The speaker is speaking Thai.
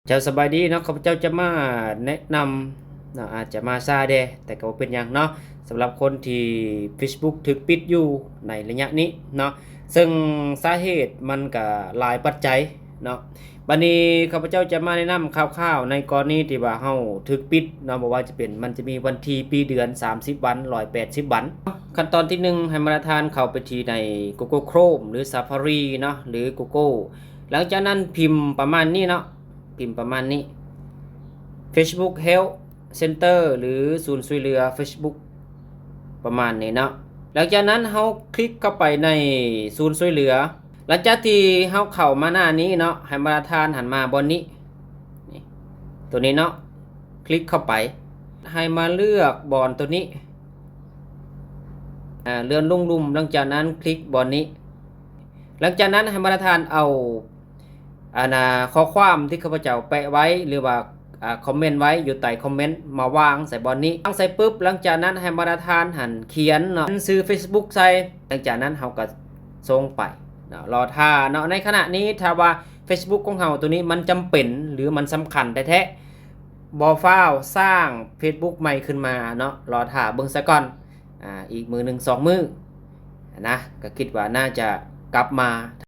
เจ้าสบายดีเนาะข้าพเจ้าจะมาแนะนำเนาะอาจจะมาซาเดแต่ก็บ่เป็นหยังเนาะสำหรับคนที่ Facebook ถูกปิดอยู่ในระยะนี้เนาะซึ่งสาเหตุมันก็หลายปัจจัยเนาะบัดนี้ข้าพเจ้าจะมาแนะนำคร่าวๆในกรณีที่ว่าเฮาถูกปิดเนาะบ่ว่าจะเป็นมันจะมีวันที่ปีเดือน30วัน180วันขั้นตอนที่หนึ่งให้มาทานเข้าไปที่ใน Google Chrome หรือ Safari เนาะหรือ Google หลังจากนั้นพิมพ์ประมาณนี้เนาะ พิมพ์ประมาณนี้ Facebook Help Center หรือศูนย์ช่วยเหลือ Facebook ประมาณนี้เนาะหลังจากนั้นเราคลิกเข้าไปในศูนย์ช่วยเหลือหลังจากที่เราเข้ามาหน้านี้เนาะให้มาทานหันมาบนนี้นี่ตัวนี้เนาะคลิกเข้าไปให้มาเลือกบอนตัวนี้เลื่อนลงลุ่มหลังจากนั้นคลิกบอนนี้หลังจากนั้นให้มาทานเอาข้อความที่ข้าพเจ้าแปะไว้หรือว่าคอมเมนต์ไว้อยู่ใต้คอมเมนต์มาวางใส่บอลนี้วางใส่ปุ๊บหลังจากนั้นให้มาตรฐานหันเขียนเนาะซื้อ Facebook ใส่หลังจากนั้นเฮาก็ส่งไปเนาะรอท่าเนาะในขณะนี้ถ้าว่า Facebook ของเฮาตัวนี้มันจำเป็นหรือมันสำคัญแท้ๆบ่ฟ้าวสร้าง Facebook ใหม่ขึ้นมาเนาะรอท่าเบิ่งซะก่อนอีกมือ1-2 มื้อนะก็คิดว่าน่าจะกลับมา